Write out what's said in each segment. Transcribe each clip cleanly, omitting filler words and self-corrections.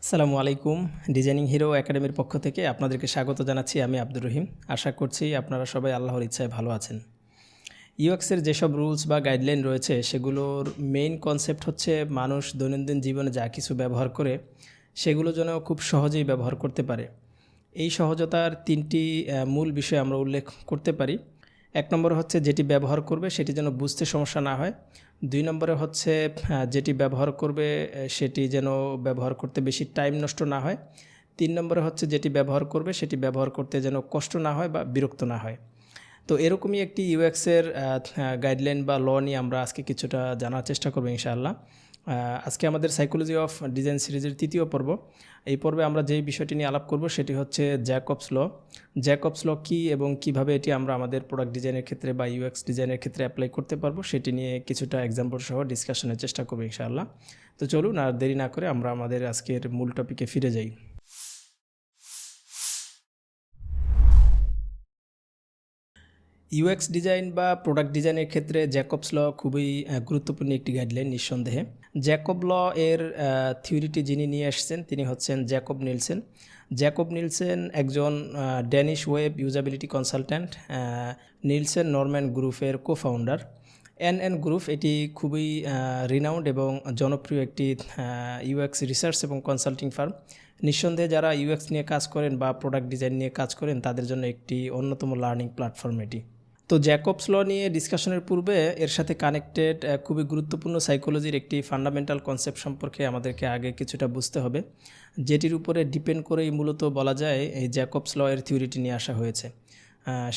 আসসালামু আলাইকুম। Designing hero একাডেমির পক্ষ থেকে আপনাদেরকে স্বাগত জানাচ্ছি। আমি আব্দুর রহিম। আশা করছি আপনারা সবাই আল্লাহর ইচ্ছায় ভালো আছেন। ইউএক্সের যেসব রুলস বা গাইডলাইন রয়েছে সেগুলোর মেইন কনসেপ্ট হচ্ছে মানুষ দৈনন্দিন জীবনে যা কিছু ব্যবহার করে সেগুলো যেন খুব সহজেই ব্যবহার করতে পারে। এই সহজতার তিনটি মূল বিষয় আমরা উল্লেখ করতে পারি। এক নম্বরে হচ্ছে যেটি ব্যবহার করবে সেটি যেন বুঝতে সমস্যা না হয়। দুই নম্বরে হচ্ছে যেটি ব্যবহার করবে সেটি যেন ব্যবহার করতে বেশি টাইম নষ্ট না হয়। তিন নম্বরে হচ্ছে যেটি ব্যবহার করবে সেটি ব্যবহার করতে যেন কষ্ট না হয় বা বিরক্ত না হয়। তো এরকমই একটি ইউএক্সের গাইডলাইন বা ল নিয়ে আমরা আজকে কিছুটা জানার চেষ্টা করব ইনশাআল্লাহ। আজকে আমাদের সাইকোলজি অফ ডিজাইন সিরিজের তৃতীয় পর্ব। এই পর্বে আমরা যেই বিষয়টি নিয়ে আলাপ করব সেটি হচ্ছে জ্যাকবস ল। জ্যাকবস ল কী এবং কিভাবে এটি আমরা আমাদের প্রোডাক্ট ডিজাইনের ক্ষেত্রে বা ইউএক্স ডিজাইনের ক্ষেত্রে অ্যাপ্লাই করতে পারবো সেটি নিয়ে কিছুটা এক্সাম্পল সহ ডিসকাশনের চেষ্টা করব ইনশাআল্লাহ। তো চলুন আর দেরি না করে আমরা আমাদের আজকের মূল টপিকে ফিরে যাই। ইউএক্স ডিজাইন বা প্রোডাক্ট ডিজাইনের ক্ষেত্রে জ্যাকবস ল খুবই গুরুত্বপূর্ণ একটি গাইডলাইন নিঃসন্দেহে। জ্যাকব ল এর থিওরিটি যিনি নিয়ে এসেছেন তিনি হচ্ছেন জ্যাকব নিলসেন। জ্যাকব নিলসেন একজন Danish web usability consultant, Nielsen Norman গ্রুপের কো-ফাউন্ডার। এন গ্রুপ এটি খুবই রিনাউন্ড এবং জনপ্রিয় একটি ইউএক্স রিসার্চ এবং কনসাল্টিং ফার্ম। নিঃসন্দেহে যারা ইউএক্স নিয়ে কাজ করেন বা প্রোডাক্ট ডিজাইন নিয়ে কাজ করেন তাদের জন্য একটি অন্যতম লার্নিং প্ল্যাটফর্ম এটি। তো জ্যাকবস ল নিয়ে ডিসকাশনের পূর্বে এর সাথে কানেক্টেড খুবই গুরুত্বপূর্ণ সাইকোলজির একটি ফান্ডামেন্টাল কনসেপ্ট সম্পর্কে আমাদেরকে আগে কিছুটা বুঝতে হবে, যেটির উপরে ডিপেন্ড করেই মূলত বলা যায় এই জ্যাকবস ল এর থিওরিটি নিয়ে আসা হয়েছে।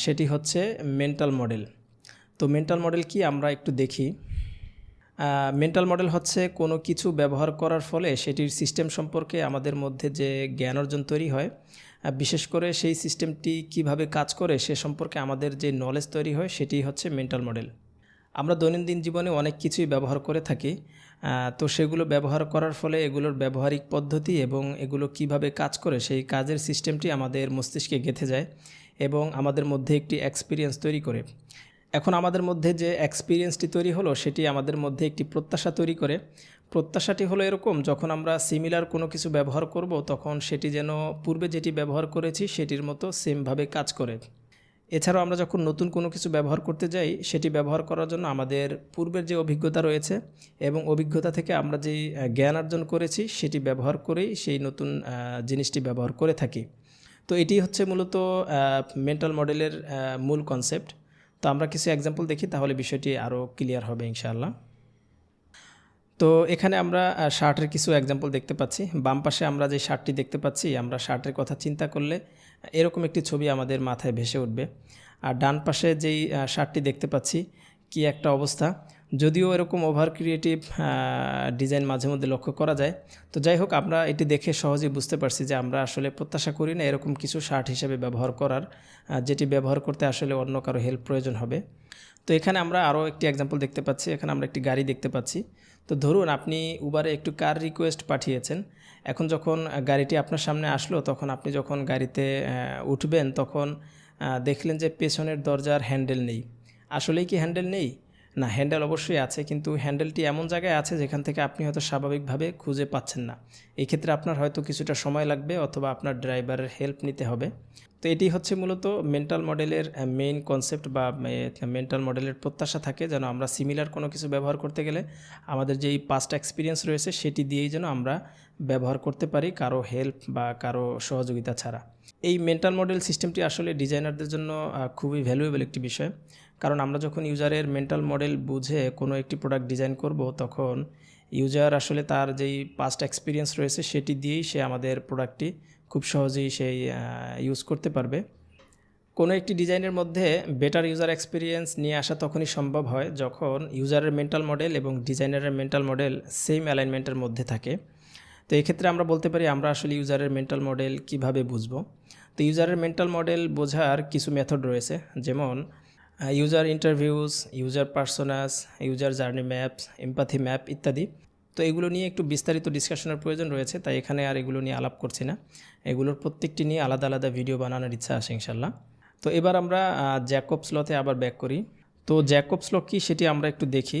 সেটি হচ্ছে মেন্টাল মডেল। তো মেন্টাল মডেল কি আমরা একটু দেখি। মেন্টাল মডেল হচ্ছে কোনো কিছু ব্যবহার করার ফলে সেটির সিস্টেম সম্পর্কে আমাদের মধ্যে যে জ্ঞান অর্জন তৈরি হয়, বিশেষ করে সেই সিস্টেমটি কিভাবে কাজ করে সে সম্পর্কে আমাদের যে নলেজ তৈরি হয় সেটি হচ্ছে মেন্টাল মডেল। আমরা দৈনন্দিন জীবনে অনেক কিছুই ব্যবহার করে থাকি, তো সেগুলো ব্যবহার করার ফলে এগুলোর ব্যবহারিক পদ্ধতি এবং এগুলো কিভাবে কাজ করে সেই কাজের সিস্টেমটি আমাদের মস্তিষ্কে গেঁথে যায় এবং আমাদের মধ্যে একটি এক্সপিরিয়েন্স তৈরি করে। এখন আমাদের মধ্যে যে এক্সপিরিয়েন্সটি তৈরি হলো সেটি আমাদের মধ্যে একটি প্রত্যাশা তৈরি করে। প্রত্যাশাটি হলো এরকম, যখন আমরা সিমিলার কোনো কিছু ব্যবহার করব তখন সেটি যেন পূর্বে যেটি ব্যবহার করেছি সেটির মতো সেমভাবে কাজ করে। এছাড়াও আমরা যখন নতুন কোনো কিছু ব্যবহার করতে যাই সেটি ব্যবহার করার জন্য আমাদের পূর্বের যে অভিজ্ঞতা রয়েছে এবং অভিজ্ঞতা থেকে আমরা যেই জ্ঞান অর্জন করেছি সেটি ব্যবহার করেই সেই নতুন জিনিসটি ব্যবহার করে থাকি। তো এটি হচ্ছে মূলত মেন্টাল মডেলের মূল কনসেপ্ট। তো আমরা কিছু এক্সাম্পল দেখি, তাহলে বিষয়টি আরও ক্লিয়ার হবে ইনশাআল্লাহ। তো এখানে আমরা শার্টের কিছু এক্সাম্পল দেখতে পাচ্ছি। বাম পাশে আমরা যে শার্টটি দেখতে পাচ্ছি, আমরা শার্টের কথা চিন্তা করলে এরকম একটি ছবি আমাদের মাথায় ভেসে উঠবে। আর ডান পাশে যেই শার্টটি দেখতে পাচ্ছি, কি একটা অবস্থা, যদিও এরকম ওভার ক্রিয়েটিভ ডিজাইন মাঝে মধ্যে লক্ষ্য করা যায়। তো যাই হোক, আমরা এটি দেখে সহজেই বুঝতে পারছি যে আমরা আসলে প্রত্যাশা করি না এরকম কিছু শার্ট হিসেবে ব্যবহার করার, যেটি ব্যবহার করতে আসলে অন্য কারো হেল্প প্রয়োজন হবে। তো এখানে আমরা আরও একটি এক্সাম্পল দেখতে পাচ্ছি। এখানে আমরা একটি গাড়ি দেখতে পাচ্ছি। তো ধরুন আপনি উবারে একটু কার রিকোয়েস্ট পাঠিয়েছেন। এখন যখন গাড়িটি আপনার সামনে আসলো, তখন আপনি যখন গাড়িতে উঠবেন তখন দেখলেন যে পেছনের দরজার হ্যান্ডেল নেই। আসলেই কি হ্যান্ডেল নেই? না, হ্যান্ডেল অবশ্যই আছে, কিন্তু হ্যান্ডেলটি এমন জায়গায় আছে যেখান থেকে আপনি হয়তো স্বাভাবিকভাবে খুঁজে পাচ্ছেন না। এই ক্ষেত্রে আপনার হয়তো কিছুটা সময় লাগবে অথবা আপনার ড্রাইভারের হেল্প নিতে হবে। তো এটি হচ্ছে মূলত মেন্টাল মডেলের মেইন কনসেপ্ট বা মেন্টাল মডেলের প্রত্যাশা থাকে যেন আমরা সিমিলার কোনো কিছু ব্যবহার করতে গেলে আমাদের যেই পাস্ট এক্সপিরিয়েন্স রয়েছে সেটি দিয়েই যেন আমরা ব্যবহার করতে পারি, কারো হেল্প বা কারো সহযোগিতা ছাড়া। এই মেন্টাল মডেল সিস্টেমটি আসলে ডিজাইনারদের জন্য খুবই ভ্যালুয়েবল একটি বিষয়, কারণ আমরা যখন ইউজারের মেন্টাল মডেল বুঝে কোনো একটি প্রোডাক্ট ডিজাইন করব তখন ইউজার আসলে তার যেই পাস্ট এক্সপিরিয়েন্স রয়েছে সেটি দিয়েই সে আমাদের প্রোডাক্টটি খুব সহজেই সেই ইউজ করতে পারবে। কোনো একটি ডিজাইনের মধ্যে বেটার ইউজার এক্সপিরিয়েন্স নিয়ে আসা তখনই সম্ভব হয় যখন ইউজারের মেন্টাল মডেল এবং ডিজাইনারের মেন্টাল মডেল সেম অ্যালাইনমেন্টের মধ্যে থাকে। তো এই ক্ষেত্রে আমরা বলতে পারি আমরা আসলে ইউজারের মেন্টাল মডেল কিভাবে বুঝবো। তো ইউজারের মেন্টাল মডেল বোঝার কিছু মেথড রয়েছে, যেমন user interviews, user personas, user journey maps, empathy map ইত্যাদি। তো এগুলো নিয়ে একটু বিস্তারিত ডিসকাশনের প্রয়োজন রয়েছে, তাই এখানে আর এগুলো নিয়ে আলাপ করছি না। এগুলোর প্রত্যেকটি নিয়ে আলাদা আলাদা ভিডিও বানানোর ইচ্ছা আছে ইনশাল্লাহ। তো এবার আমরা জ্যাকবস লতে আবার ব্যাক করি। তো জ্যাকবস ল কী সেটি আমরা একটু দেখি।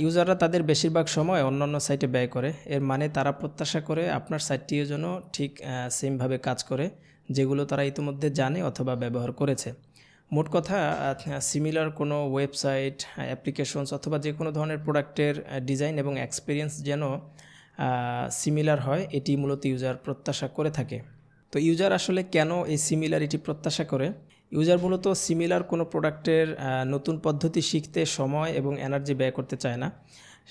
ইউজাররা তাদের বেশিরভাগ সময় অন্যান্য সাইটে ব্যয় করে, এর মানে তারা প্রত্যাশা করে আপনার সাইটটিও যেন ঠিক সেমভাবে কাজ করে যেগুলো তারা ইতিমধ্যে জানে অথবা ব্যবহার করেছে। মোট কথা, সিমিলার কোনো ওয়েবসাইট, অ্যাপ্লিকেশনস অথবা যে কোনো ধরনের প্রোডাক্টের ডিজাইন এবং এক্সপিরিয়েন্স যেন সিমিলার হয়, এটি মূলত ইউজার প্রত্যাশা করে থাকে। তো ইউজার আসলে কেন এই সিমিলারিটি প্রত্যাশা করে? ইউজার মূলত সিমিলার কোনো প্রোডাক্টের নতুন পদ্ধতি শিখতে সময় এবং এনার্জি ব্যয় করতে চায় না।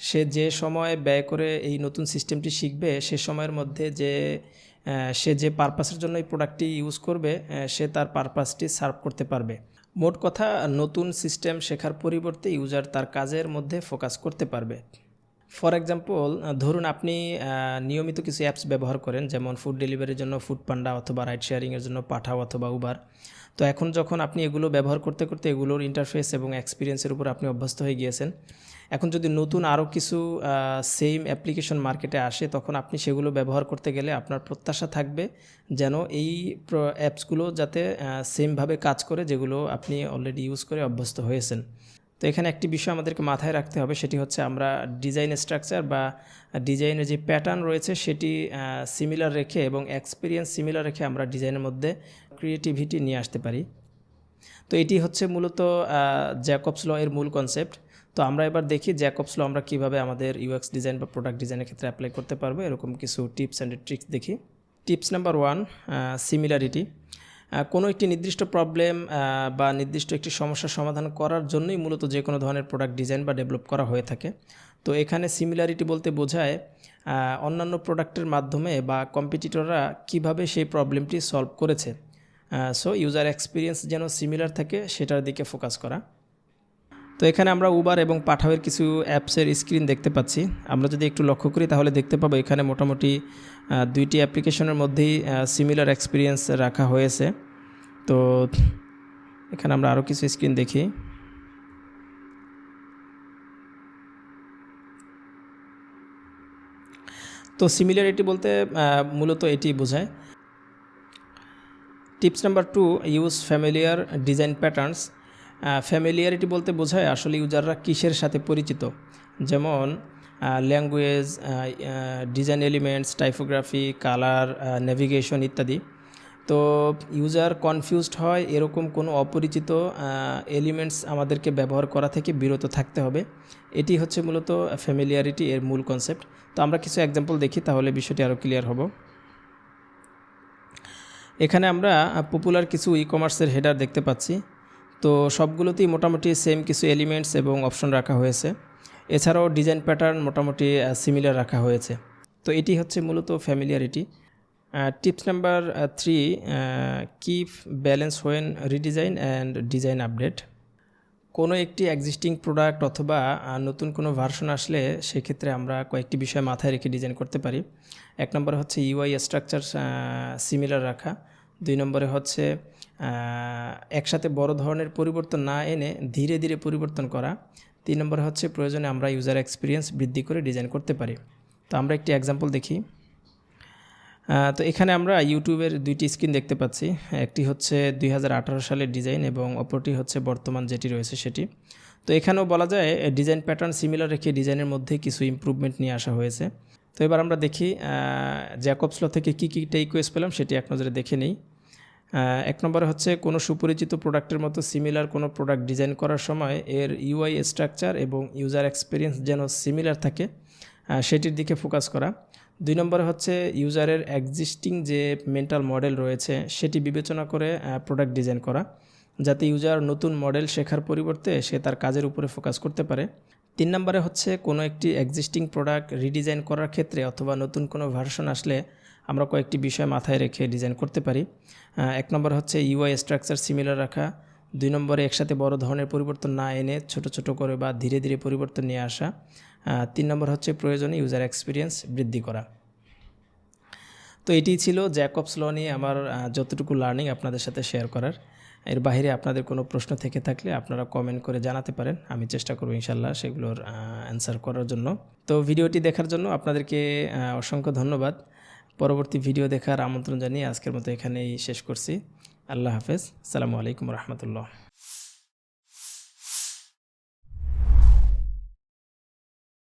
সে যে সময় ব্যয় করে এই নতুন সিস্টেমটি শিখবে, সে সময়ের মধ্যে সে যে পারপাসের জন্য এই প্রোডাক্টটি ইউজ করবে, সে তার পারপাসটি সার্ভ করতে পারবে। মোট কথা, নতুন সিস্টেম শেখার পরিবর্তে ইউজার তার কাজের মধ্যে ফোকাস করতে পারবে। ফর এক্সাম্পল, ধরুন আপনি নিয়মিত কিছু অ্যাপস ব্যবহার করেন, যেমন ফুড ডেলিভারির জন্য ফুড পান্ডা অথবা রাইড শেয়ারিংয়ের জন্য পাঠাও অথবা উবার। তো এখন যখন আপনি এগুলো ব্যবহার করতে করতে এগুলোর ইন্টারফেস এবং এক্সপিরিয়েন্সের উপর আপনি অভ্যস্ত হয়ে গিয়েছেন, এখন যদি নতুন আরও কিছু সেম অ্যাপ্লিকেশন মার্কেটে আসে, তখন আপনি সেগুলো ব্যবহার করতে গেলে আপনার প্রত্যাশা থাকবে যেন এই অ্যাপসগুলো যাতে সেমভাবে কাজ করে যেগুলো আপনি অলরেডি ইউজ করে অভ্যস্ত হয়েছেন। তো এখানে একটি বিষয় আমাদেরকে মাথায় রাখতে হবে, সেটি হচ্ছে আমরা ডিজাইন স্ট্রাকচার বা ডিজাইনের যে প্যাটার্ন রয়েছে সেটি সিমিলার রেখে এবং এক্সপিরিয়েন্স সিমিলার রেখে আমরা ডিজাইনের মধ্যে ক্রিয়েটিভিটি নিয়ে আসতে পারি। তো এটি হচ্ছে মূলত জ্যাকবস ল এর মূল কনসেপ্ট। তো আমরা এবার দেখি জ্যাকবস ল আমরা কীভাবে আমাদের ইউএক্স ডিজাইন বা প্রোডাক্ট ডিজাইনের ক্ষেত্রে অ্যাপ্লাই করতে পারবো, এরকম কিছু টিপস অ্যান্ড ট্রিক্স দেখি। Tips number 1, similarity. কোনো একটি নির্দিষ্ট প্রবলেম বা নির্দিষ্ট একটি সমস্যার সমাধান করার জন্যই মূলত যে কোনো ধরনের প্রোডাক্ট ডিজাইন বা ডেভেলপ করা হয়ে থাকে। তো এখানে সিমিলারিটি বলতে বোঝায় অন্যান্য প্রোডাক্টের মাধ্যমে বা কম্পিটিটররা কিভাবে সেই প্রবলেমটি সলভ করেছে। সো ইউজার এক্সপিরিয়েন্স যেন সিমিলার থাকে সেটার দিকে ফোকাস করা। তো এখানে আমরা উবার এবং পাঠাওয়ের কিছু অ্যাপসের স্ক্রিন দেখতে পাচ্ছি। আমরা যদি একটু লক্ষ্য করি তাহলে দেখতে পাবো এখানে মোটামুটি দুইটি অ্যাপ্লিকেশনের মধ্যেই সিমিলার এক্সপিরিয়েন্স রাখা হয়েছে। তো এখানে আমরা আরও কিছু স্ক্রিন দেখি। তো সিমিলারিটি বলতে মূলত এটি বোঝায়। Tips number 2, use familiar design patterns. Familiarity বলতে বোঝায় আসলে ইউজাররা কিসের সাথে পরিচিত, যেমন language, design elements, typography, colour, navigation ইত্যাদি। তো ইউজার কনফিউজড হয় এরকম কোনো অপরিচিত এলিমেন্টস আমাদেরকে ব্যবহার করা থেকে বিরত থাকতে হবে। এটি হচ্ছে মূলত ফ্যামিলিয়ারিটি এর মূল কনসেপ্ট। তো আমরা কিছু এক্সাম্পল দেখি, তাহলে বিষয়টি আরও ক্লিয়ার হবে। এখানে আমরা পপুলার কিছু ই কমার্সের হেডার দেখতে পাচ্ছি। তো সবগুলোতেই মোটামুটি সেম কিছু এলিমেন্টস এবং অপশন রাখা হয়েছে। এছাড়াও ডিজাইন প্যাটার্ন মোটামুটি সিমিলার রাখা হয়েছে। তো এটি হচ্ছে মূলত familiarity. Tips number 3, keep balance when redesign and design update. কোনো একটি এক্সিস্টিং প্রোডাক্ট অথবা নতুন কোনো ভার্সন আসলে সেক্ষেত্রে আমরা কয়েকটি বিষয় মাথায় রেখে ডিজাইন করতে পারি। 1 নম্বরে হচ্ছে ইউআই স্ট্রাকচার সিমিলার রাখা। 2 নম্বরে হচ্ছে একসাথে বড় ধরনের পরিবর্তন না এনে ধীরে ধীরে পরিবর্তন করা। 3 নম্বরে হচ্ছে প্রয়োজনে আমরা ইউজার এক্সপিরিয়েন্স বৃদ্ধি করে ডিজাইন করতে পারি। তো আমরা একটি এক্সাম্পল দেখি। তো এখানে আমরা ইউটিউবের দুইটি স্ক্রিন দেখতে পাচ্ছি। একটি হচ্ছে 2018 সালের ডিজাইন এবং অপরটি হচ্ছে বর্তমান যেটি রয়েছে সেটি। তো এখানেও বলা যায় ডিজাইন প্যাটার্ন সিমিলার রেখে ডিজাইনের মধ্যে কিছু ইমপ্রুভমেন্ট নিয়ে আসা হয়েছে। তো এবার আমরা দেখি জ্যাকবস ল থেকে কী কী টেকওয়েজ পেলাম সেটি এক নজরে দেখে নিই। 1 নম্বরে হচ্ছে কোনো সুপরিচিত প্রোডাক্টের মতো সিমিলার কোনো প্রোডাক্ট ডিজাইন করার সময় এর ইউআই স্ট্রাকচার এবং ইউজার এক্সপিরিয়েন্স যেন সিমিলার থাকে সেটির দিকে ফোকাস করা। 2 নম্বরে হচ্ছে ইউজারের এক্সিস্টিং যে মেন্টাল মডেল রয়েছে সেটি বিবেচনা করে প্রোডাক্ট ডিজাইন করা, যাতে ইউজার নতুন মডেল শেখার পরিবর্তে সে তার কাজের উপরে ফোকাস করতে পারে। 3 নম্বরে হচ্ছে কোনো একটি এক্সিস্টিং প্রোডাক্ট রিডিজাইন করার ক্ষেত্রে অথবা নতুন কোনো ভার্সন আসলে আমরা কয়েকটি বিষয় মাথায় রেখে ডিজাইন করতে পারি। 1 নম্বর হচ্ছে ইউআই স্ট্রাকচার সিমিলার রাখা। 2 নম্বরে একসাথে বড় ধরনের পরিবর্তন না এনে ছোট ছোট করে বা ধীরে ধীরে পরিবর্তন নিয়ে আসা। 3 নম্বর হচ্ছে প্রয়োজনে ইউজার এক্সপিরিয়েন্স বৃদ্ধি করা। তো এটি ছিল জ্যাকবস ল নিয়ে আমার যতটুকু লার্নিং আপনাদের সাথে শেয়ার করার। এর বাইরে আপনাদের কোনো প্রশ্ন থেকে থাকলে আপনারা কমেন্ট করে জানাতে পারেন, আমি চেষ্টা করব ইনশাল্লাহ সেগুলোর অ্যান্সার করার জন্য। তো ভিডিওটি দেখার জন্য আপনাদেরকে অসংখ্য ধন্যবাদ। পরবর্তী ভিডিও দেখার আমন্ত্রণ জানিয়ে আজকের মতো এখানেই শেষ করছি। আল্লাহ হাফেজ। আসসালামু আলাইকুম রহমতুল্লাহ।